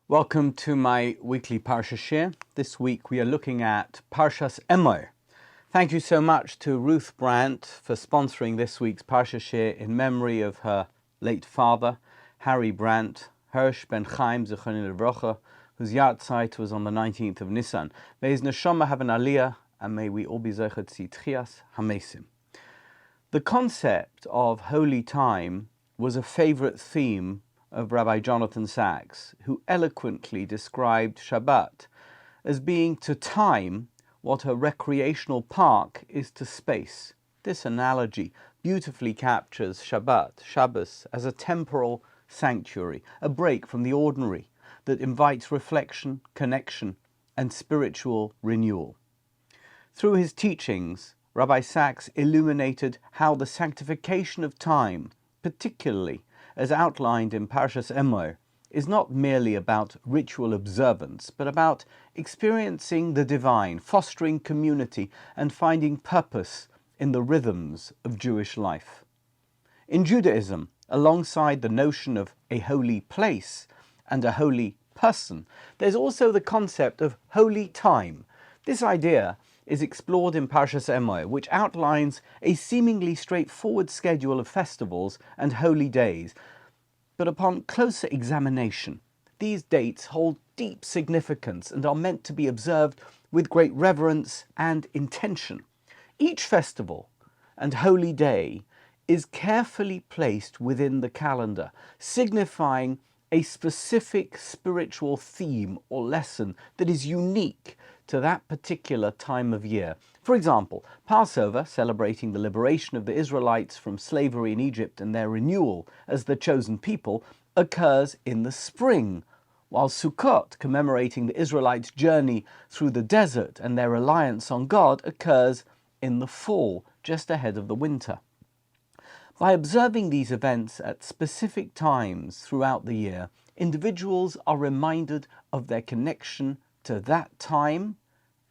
Welcome to my weekly Parsha Share. This week we are looking at Parshas Emor. Thank you so much to Ruth Brandt for sponsoring this week's Parsha Share in memory of her late father, Harry Brandt, Hirsch ben Chaim Zichrono Livrocha, whose yahrzeit was on the 19th of Nisan. May his neshama have an aliyah, and may we all be zeichet tzitchias hamesim. The concept of holy time was a favorite theme of Rabbi Jonathan Sacks, who eloquently described Shabbat as being to time what a recreational park is to space. This analogy beautifully captures Shabbat, Shabbos, as a temporal sanctuary, a break from the ordinary that invites reflection, connection, and spiritual renewal. Through his teachings, Rabbi Sacks illuminated how the sanctification of time, particularly as outlined in Parshas Emor, is not merely about ritual observance, but about experiencing the divine, fostering community, and finding purpose in the rhythms of Jewish life. In Judaism, alongside the notion of a holy place and a holy person, there's also the concept of holy time. This idea is explored in Parshas Emor, which outlines a seemingly straightforward schedule of festivals and holy days. But upon closer examination, these dates hold deep significance and are meant to be observed with great reverence and intention. Each festival and holy day is carefully placed within the calendar, signifying a specific spiritual theme or lesson that is unique to that particular time of year. For example, Passover, celebrating the liberation of the Israelites from slavery in Egypt and their renewal as the chosen people, occurs in the spring, while Sukkot, commemorating the Israelites' journey through the desert and their reliance on God, occurs in the fall, just ahead of the winter. By observing these events at specific times throughout the year, individuals are reminded of their connection to that time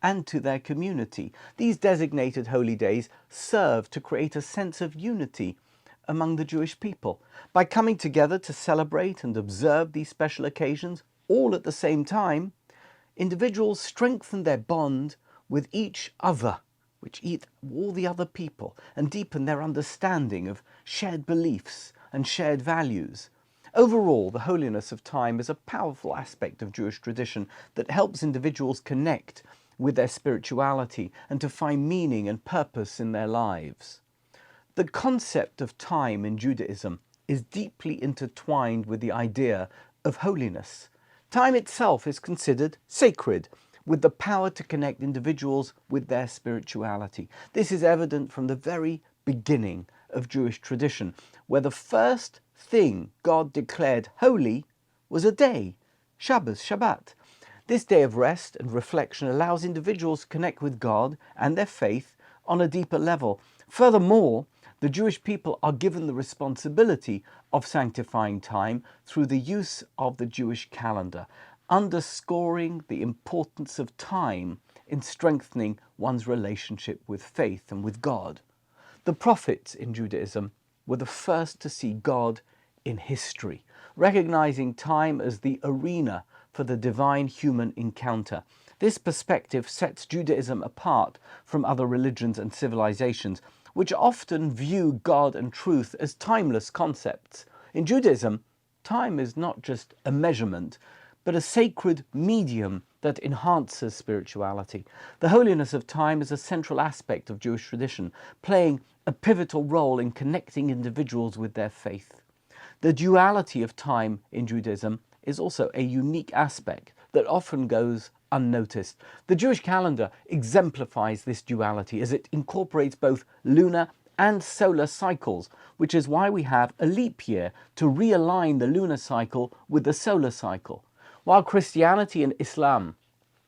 and to their community. These designated holy days serve to create a sense of unity among the Jewish people. By coming together to celebrate and observe these special occasions, all at the same time, individuals strengthen their bond with each other, all the other people, and deepen their understanding of shared beliefs and shared values. Overall, the holiness of time is a powerful aspect of Jewish tradition that helps individuals connect with their spirituality and to find meaning and purpose in their lives. The concept of time in Judaism is deeply intertwined with the idea of holiness. Time itself is considered sacred, with the power to connect individuals with their spirituality. This is evident from the very beginning of Jewish tradition, where the first thing God declared holy was a day, Shabbos, Shabbat. This day of rest and reflection allows individuals to connect with God and their faith on a deeper level. Furthermore, the Jewish people are given the responsibility of sanctifying time through the use of the Jewish calendar, underscoring the importance of time in strengthening one's relationship with faith and with God. The prophets in Judaism were the first to see God in history, recognizing time as the arena for the divine-human encounter. This perspective sets Judaism apart from other religions and civilizations, which often view God and truth as timeless concepts. In Judaism, time is not just a measurement, but a sacred medium that enhances spirituality. The holiness of time is a central aspect of Jewish tradition, playing a pivotal role in connecting individuals with their faith. The duality of time in Judaism is also a unique aspect that often goes unnoticed. The Jewish calendar exemplifies this duality as it incorporates both lunar and solar cycles, which is why we have a leap year to realign the lunar cycle with the solar cycle. While Christianity and Islam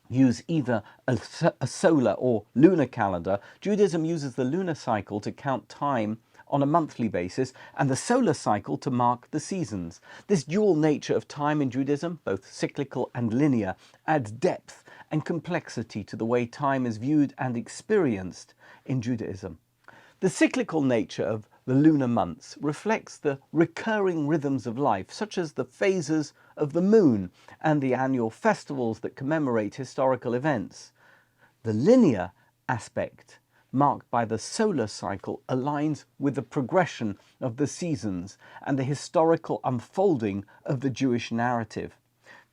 use either a solar or lunar calendar, Judaism uses the lunar cycle to count time on a monthly basis and the solar cycle to mark the seasons. This dual nature of time in Judaism, both cyclical and linear, adds depth and complexity to the way time is viewed and experienced in Judaism. The cyclical nature of the lunar months reflects the recurring rhythms of life, such as the phases of the moon and the annual festivals that commemorate historical events. The linear aspect, marked by the solar cycle, aligns with the progression of the seasons and the historical unfolding of the Jewish narrative.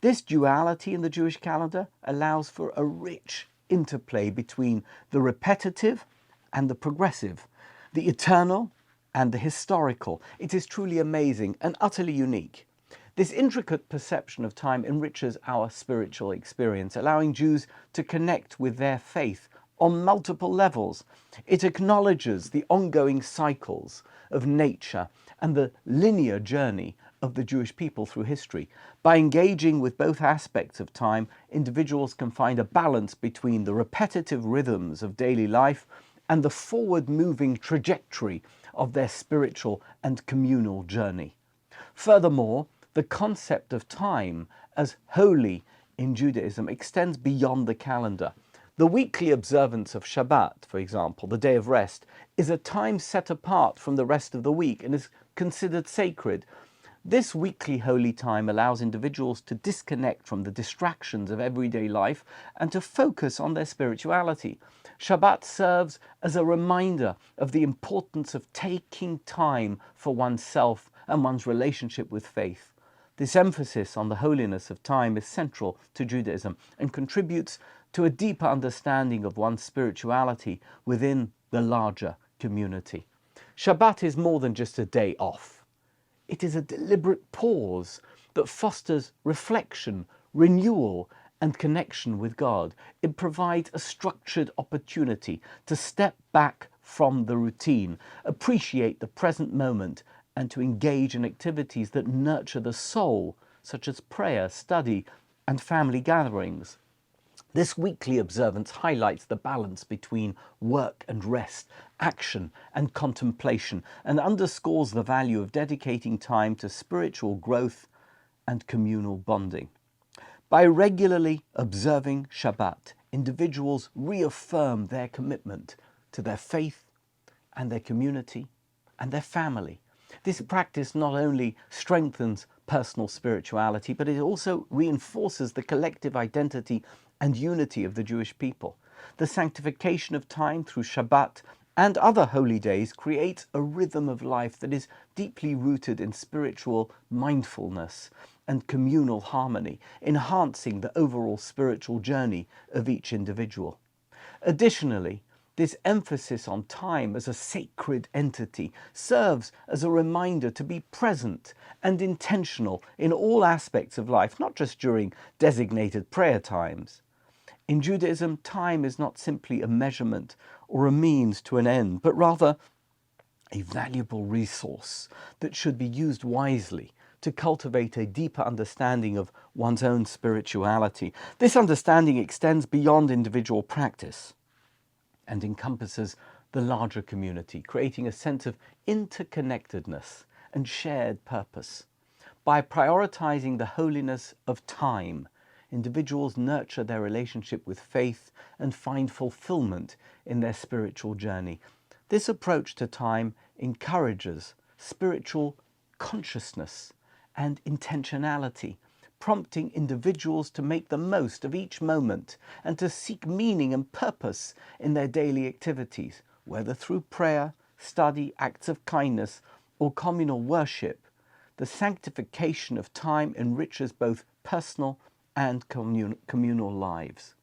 This duality in the Jewish calendar allows for a rich interplay between the repetitive and the progressive, the eternal and the historical. It is truly amazing and utterly unique. This intricate perception of time enriches our spiritual experience, allowing Jews to connect with their faith on multiple levels. It acknowledges the ongoing cycles of nature and the linear journey of the Jewish people through history. By engaging with both aspects of time, individuals can find a balance between the repetitive rhythms of daily life and the forward-moving trajectory of their spiritual and communal journey. Furthermore, the concept of time as holy in Judaism extends beyond the calendar. The weekly observance of Shabbat, for example, the day of rest, is a time set apart from the rest of the week and is considered sacred. This weekly holy time allows individuals to disconnect from the distractions of everyday life and to focus on their spirituality. Shabbat serves as a reminder of the importance of taking time for oneself and one's relationship with faith. This emphasis on the holiness of time is central to Judaism and contributes to a deeper understanding of one's spirituality within the larger community. Shabbat is more than just a day off. It is a deliberate pause that fosters reflection, renewal, and connection with God. It provides a structured opportunity to step back from the routine, appreciate the present moment, and to engage in activities that nurture the soul, such as prayer, study, and family gatherings. This weekly observance highlights the balance between work and rest, action and contemplation, and underscores the value of dedicating time to spiritual growth and communal bonding. By regularly observing Shabbat, individuals reaffirm their commitment to their faith and their community and their family. This practice not only strengthens personal spirituality, but it also reinforces the collective identity and unity of the Jewish people. The sanctification of time through Shabbat and other holy days creates a rhythm of life that is deeply rooted in spiritual mindfulness and communal harmony, enhancing the overall spiritual journey of each individual. Additionally, this emphasis on time as a sacred entity serves as a reminder to be present and intentional in all aspects of life, not just during designated prayer times. In Judaism, time is not simply a measurement or a means to an end, but rather a valuable resource that should be used wisely to cultivate a deeper understanding of one's own spirituality. This understanding extends beyond individual practice and encompasses the larger community, creating a sense of interconnectedness and shared purpose. By prioritizing the holiness of time, individuals nurture their relationship with faith and find fulfillment in their spiritual journey. This approach to time encourages spiritual consciousness and intentionality, prompting individuals to make the most of each moment and to seek meaning and purpose in their daily activities, whether through prayer, study, acts of kindness, or communal worship. The sanctification of time enriches both personal and communal lives.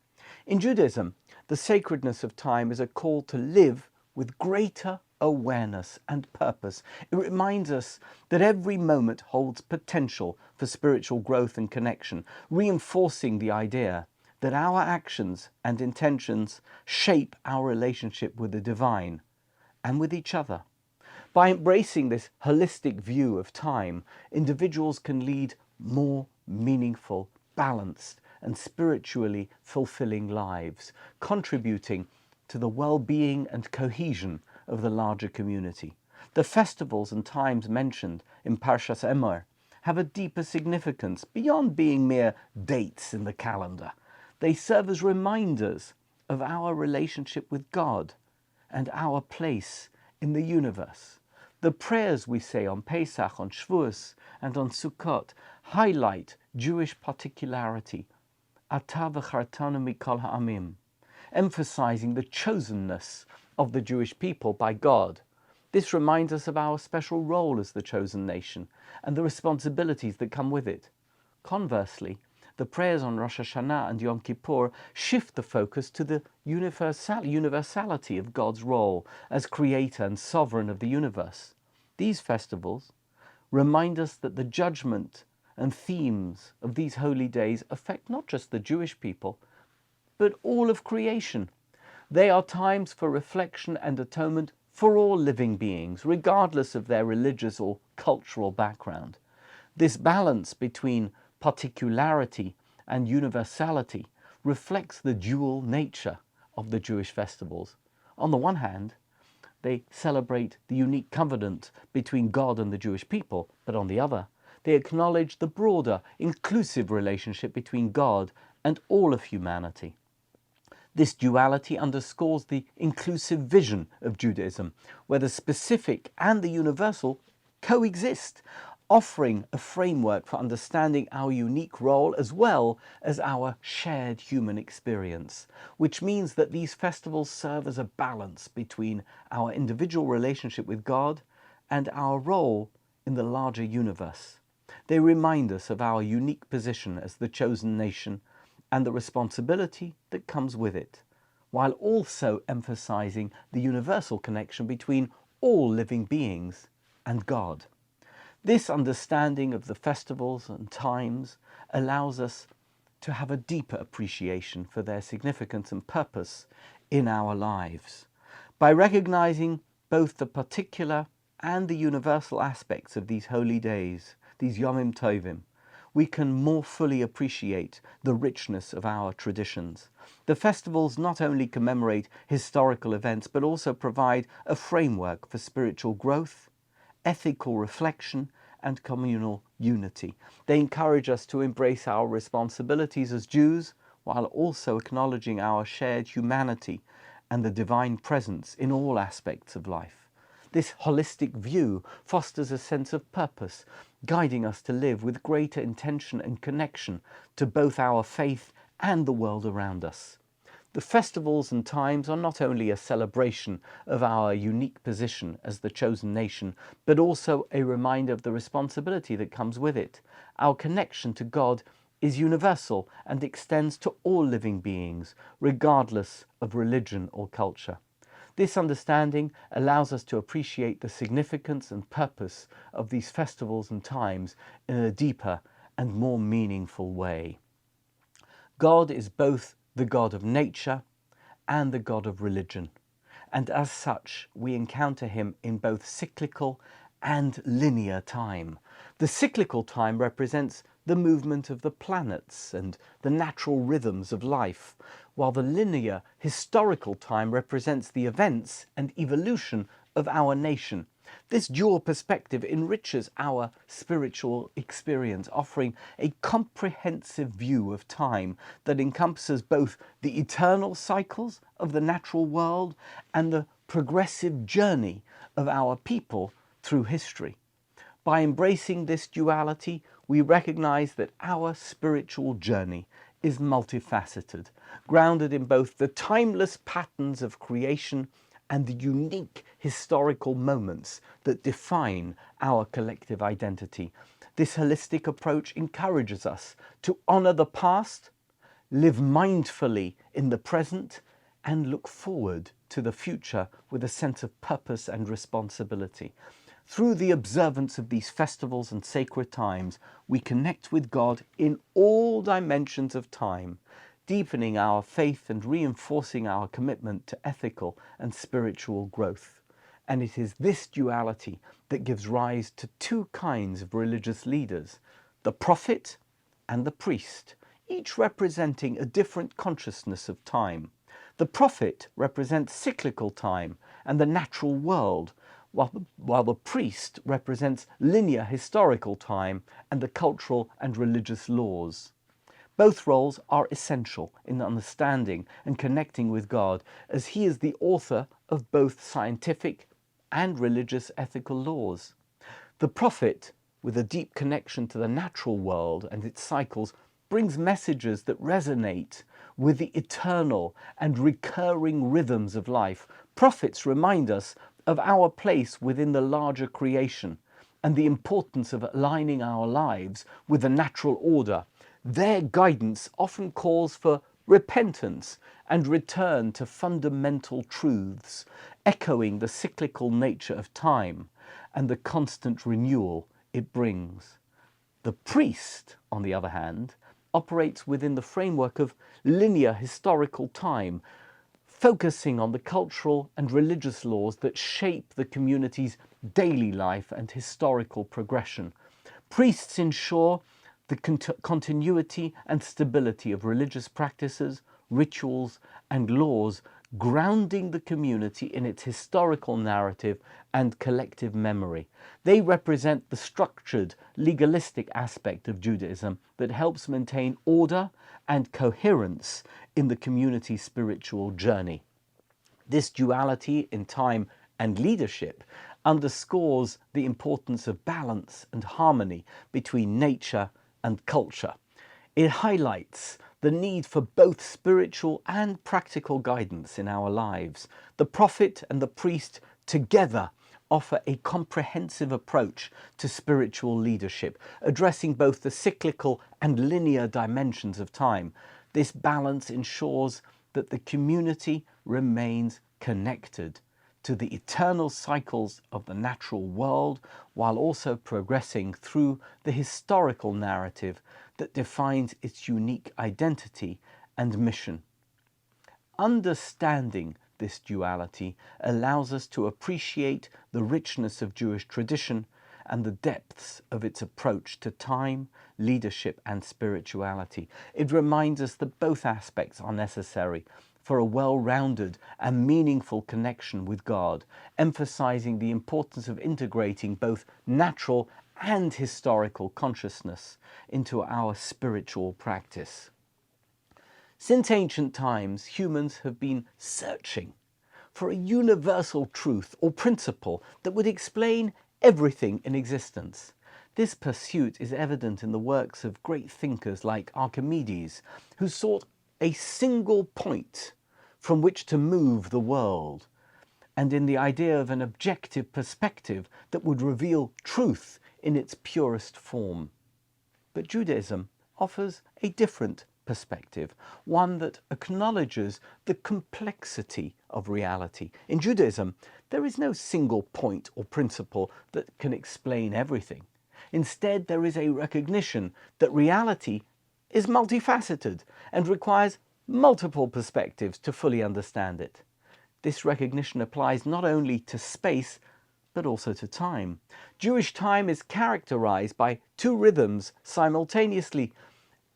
In Judaism, the sacredness of time is a call to live with greater awareness and purpose. It reminds us that every moment holds potential for spiritual growth and connection, reinforcing the idea that our actions and intentions shape our relationship with the divine and with each other. By embracing this holistic view of time, individuals can lead more meaningful, balanced, and spiritually fulfilling lives, contributing to the well-being and cohesion of the larger community. The festivals and times mentioned in Parshas Emor have a deeper significance beyond being mere dates in the calendar. They serve as reminders of our relationship with God and our place in the universe. The prayers we say on Pesach, on Shavuos, and on Sukkot highlight Jewish particularity, Ata v'chartanu mikol ha'amim, emphasizing the chosenness of the Jewish people by God. This reminds us of our special role as the chosen nation and the responsibilities that come with it. Conversely, the prayers on Rosh Hashanah and Yom Kippur shift the focus to the universality of God's role as creator and sovereign of the universe. These festivals remind us that the judgment and themes of these holy days affect not just the Jewish people, but all of creation. They are times for reflection and atonement for all living beings, regardless of their religious or cultural background. This balance between particularity and universality reflects the dual nature of the Jewish festivals. On the one hand, they celebrate the unique covenant between God and the Jewish people, but on the other, they acknowledge the broader, inclusive relationship between God and all of humanity. This duality underscores the inclusive vision of Judaism, where the specific and the universal coexist, offering a framework for understanding our unique role as well as our shared human experience, which means that these festivals serve as a balance between our individual relationship with God and our role in the larger universe. They remind us of our unique position as the chosen nation and the responsibility that comes with it, while also emphasizing the universal connection between all living beings and God. This understanding of the festivals and times allows us to have a deeper appreciation for their significance and purpose in our lives. By recognizing both the particular and the universal aspects of these holy days, these Yomim Tovim, we can more fully appreciate the richness of our traditions. The festivals not only commemorate historical events, but also provide a framework for spiritual growth, ethical reflection, and communal unity. They encourage us to embrace our responsibilities as Jews, while also acknowledging our shared humanity and the divine presence in all aspects of life. This holistic view fosters a sense of purpose, guiding us to live with greater intention and connection to both our faith and the world around us. The festivals and times are not only a celebration of our unique position as the chosen nation, but also a reminder of the responsibility that comes with it. Our connection to God is universal and extends to all living beings, regardless of religion or culture. This understanding allows us to appreciate the significance and purpose of these festivals and times in a deeper and more meaningful way. God is both the God of nature and the God of religion, and as such we encounter him in both cyclical and linear time. The cyclical time represents the movement of the planets and the natural rhythms of life, while the linear historical time represents the events and evolution of our nation. This dual perspective enriches our spiritual experience, offering a comprehensive view of time that encompasses both the eternal cycles of the natural world and the progressive journey of our people through history. By embracing this duality, we recognize that our spiritual journey is multifaceted, grounded in both the timeless patterns of creation and the unique historical moments that define our collective identity. This holistic approach encourages us to honor the past, live mindfully in the present, and look forward to the future with a sense of purpose and responsibility. Through the observance of these festivals and sacred times, we connect with God in all dimensions of time, deepening our faith and reinforcing our commitment to ethical and spiritual growth. And it is this duality that gives rise to two kinds of religious leaders, the prophet and the priest, each representing a different consciousness of time. The prophet represents cyclical time and the natural world, while the priest represents linear historical time and the cultural and religious laws. Both roles are essential in understanding and connecting with God, as he is the author of both scientific and religious ethical laws. The prophet, with a deep connection to the natural world and its cycles, brings messages that resonate with the eternal and recurring rhythms of life. Prophets remind us of our place within the larger creation and the importance of aligning our lives with the natural order. Their guidance often calls for repentance and return to fundamental truths, echoing the cyclical nature of time and the constant renewal it brings. The priest, on the other hand, operates within the framework of linear historical time, focusing on the cultural and religious laws that shape the community's daily life and historical progression. Priests ensure the continuity and stability of religious practices, rituals, and laws, grounding the community in its historical narrative and collective memory. They represent the structured, legalistic aspect of Judaism that helps maintain order and coherence in the community's spiritual journey. This duality in time and leadership underscores the importance of balance and harmony between nature and culture. It highlights the need for both spiritual and practical guidance in our lives. The prophet and the priest together offer a comprehensive approach to spiritual leadership, addressing both the cyclical and linear dimensions of time. This balance ensures that the community remains connected to the eternal cycles of the natural world, while also progressing through the historical narrative that defines its unique identity and mission. Understanding this duality allows us to appreciate the richness of Jewish tradition and the depths of its approach to time, leadership, and spirituality. It reminds us that both aspects are necessary for a well-rounded and meaningful connection with God, emphasizing the importance of integrating both natural and historical consciousness into our spiritual practice. Since ancient times, humans have been searching for a universal truth or principle that would explain everything in existence. This pursuit is evident in the works of great thinkers like Archimedes, who sought a single point from which to move the world, and in the idea of an objective perspective that would reveal truth in its purest form. But Judaism offers a different perspective, one that acknowledges the complexity of reality. In Judaism, there is no single point or principle that can explain everything. Instead, there is a recognition that reality is multifaceted and requires multiple perspectives to fully understand it. This recognition applies not only to space, but also to time. Jewish time is characterized by two rhythms simultaneously,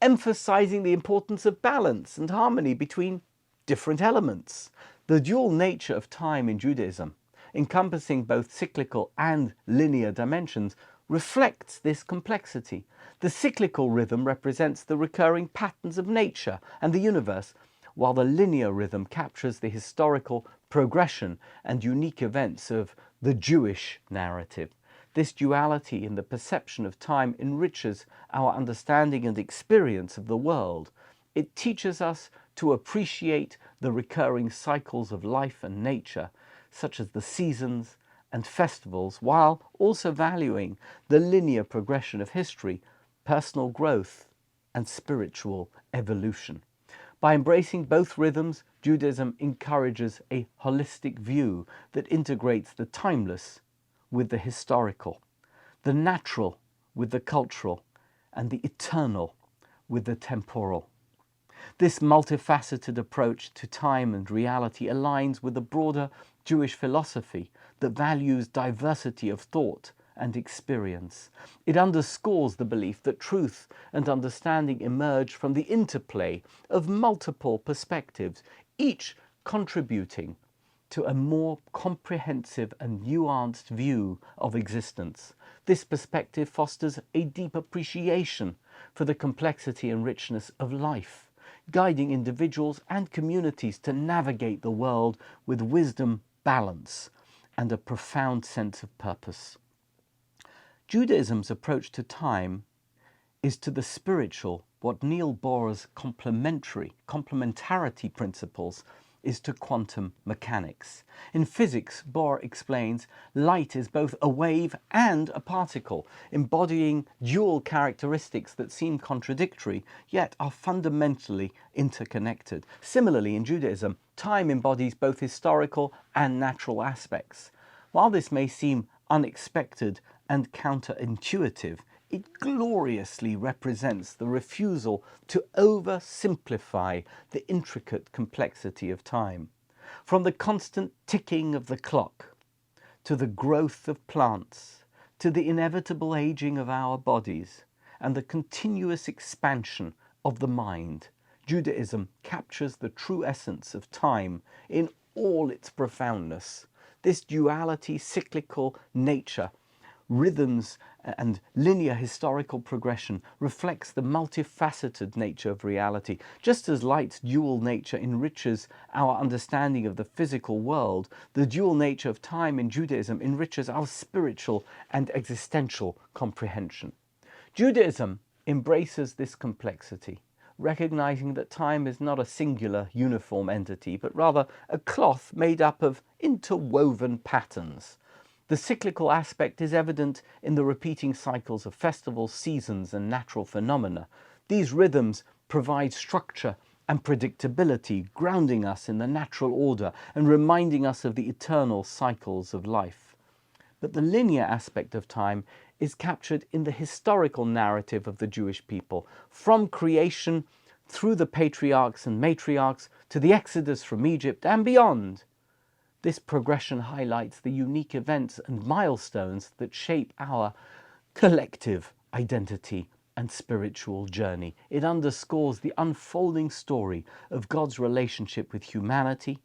emphasizing the importance of balance and harmony between different elements. The dual nature of time in Judaism, encompassing both cyclical and linear dimensions, reflects this complexity. The cyclical rhythm represents the recurring patterns of nature and the universe, while the linear rhythm captures the historical progression and unique events of the Jewish narrative. This duality in the perception of time enriches our understanding and experience of the world. It teaches us to appreciate the recurring cycles of life and nature, such as the seasons and festivals, while also valuing the linear progression of history, personal growth, and spiritual evolution. By embracing both rhythms, Judaism encourages a holistic view that integrates the timeless with the historical, the natural with the cultural, and the eternal with the temporal. This multifaceted approach to time and reality aligns with the broader Jewish philosophy that values diversity of thought and experience. It underscores the belief that truth and understanding emerge from the interplay of multiple perspectives, each contributing to a more comprehensive and nuanced view of existence. This perspective fosters a deep appreciation for the complexity and richness of life, guiding individuals and communities to navigate the world with wisdom, balance, and a profound sense of purpose. Judaism's approach to time is to the spiritual what Niels Bohr's complementarity principles is to quantum mechanics. In physics, Bohr explains light is both a wave and a particle, embodying dual characteristics that seem contradictory, yet are fundamentally interconnected. Similarly, in Judaism, time embodies both historical and natural aspects. While this may seem unexpected and counterintuitive, it gloriously represents the refusal to oversimplify the intricate complexity of time. From the constant ticking of the clock, to the growth of plants, to the inevitable aging of our bodies, and the continuous expansion of the mind, Judaism captures the true essence of time in all its profoundness. This duality, cyclical nature, rhythms and linear historical progression reflects the multifaceted nature of reality. Just as light's dual nature enriches our understanding of the physical world, the dual nature of time in Judaism enriches our spiritual and existential comprehension. Judaism embraces this complexity, recognizing that time is not a singular, uniform entity, but rather a cloth made up of interwoven patterns. The cyclical aspect is evident in the repeating cycles of festivals, seasons, and natural phenomena. These rhythms provide structure and predictability, grounding us in the natural order and reminding us of the eternal cycles of life. But the linear aspect of time is captured in the historical narrative of the Jewish people, from creation through the patriarchs and matriarchs to the exodus from Egypt and beyond. This progression highlights the unique events and milestones that shape our collective identity and spiritual journey. It underscores the unfolding story of God's relationship with humanity,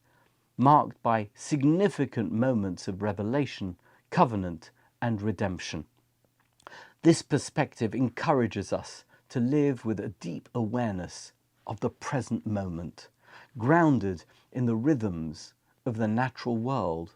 marked by significant moments of revelation, covenant, and redemption. This perspective encourages us to live with a deep awareness of the present moment, grounded in the rhythms of the natural world,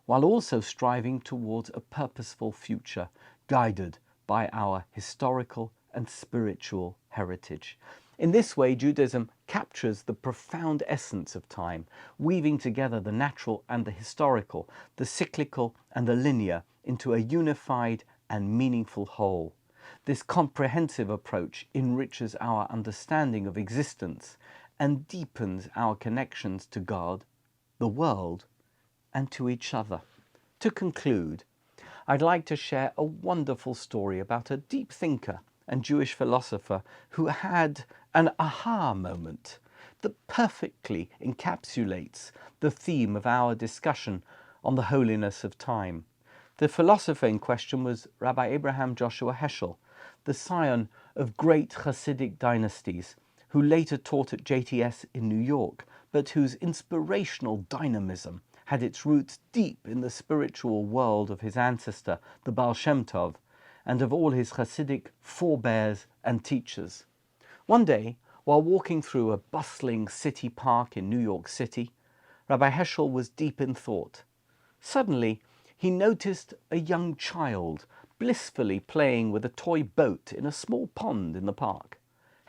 while also striving towards a purposeful future guided by our historical and spiritual heritage. In this way, Judaism captures the profound essence of time, weaving together the natural and the historical, the cyclical and the linear into a unified and meaningful whole. This comprehensive approach enriches our understanding of existence and deepens our connections to God, the world, and to each other. To conclude, I'd like to share a wonderful story about a deep thinker and Jewish philosopher who had an aha moment that perfectly encapsulates the theme of our discussion on the holiness of time. The philosopher in question was Rabbi Abraham Joshua Heschel, the scion of great Hasidic dynasties, who later taught at JTS in New York, but whose inspirational dynamism had its roots deep in the spiritual world of his ancestor, the Baal Shem Tov, and of all his Hasidic forebears and teachers. One day, while walking through a bustling city park in New York City, Rabbi Heschel was deep in thought. Suddenly, he noticed a young child blissfully playing with a toy boat in a small pond in the park.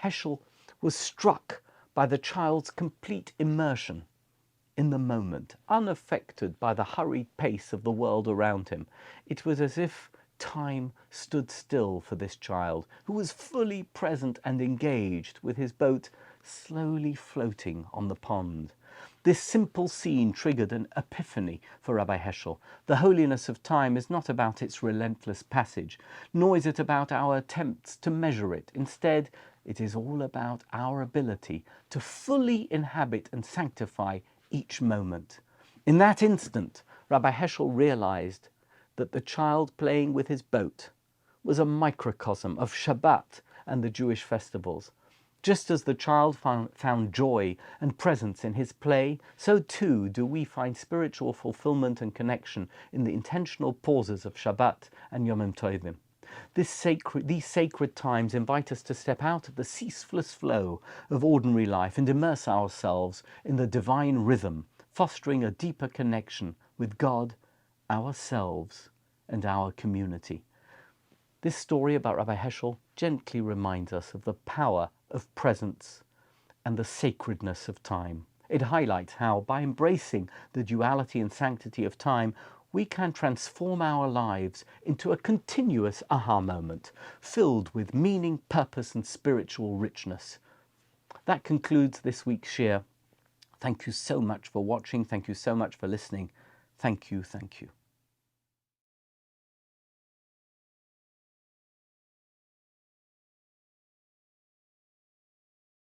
Heschel was struck by the child's complete immersion in the moment, unaffected by the hurried pace of the world around him. It was as if time stood still for this child, who was fully present and engaged with his boat slowly floating on the pond. This simple scene triggered an epiphany for Rabbi Heschel. The holiness of time is not about its relentless passage, nor is it about our attempts to measure it. Instead, it is all about our ability to fully inhabit and sanctify each moment. In that instant, Rabbi Heschel realized that the child playing with his boat was a microcosm of Shabbat and the Jewish festivals. Just as the child found joy and presence in his play, so too do we find spiritual fulfillment and connection in the intentional pauses of Shabbat and Yomim Tovim. These sacred times invite us to step out of the ceaseless flow of ordinary life and immerse ourselves in the divine rhythm, fostering a deeper connection with God, ourselves, and our community. This story about Rabbi Heschel gently reminds us of the power of presence and the sacredness of time. It highlights how, by embracing the duality and sanctity of time, we can transform our lives into a continuous aha moment, filled with meaning, purpose, and spiritual richness. That concludes this week's share. Thank you so much for watching. Thank you so much for listening. Thank you, thank you.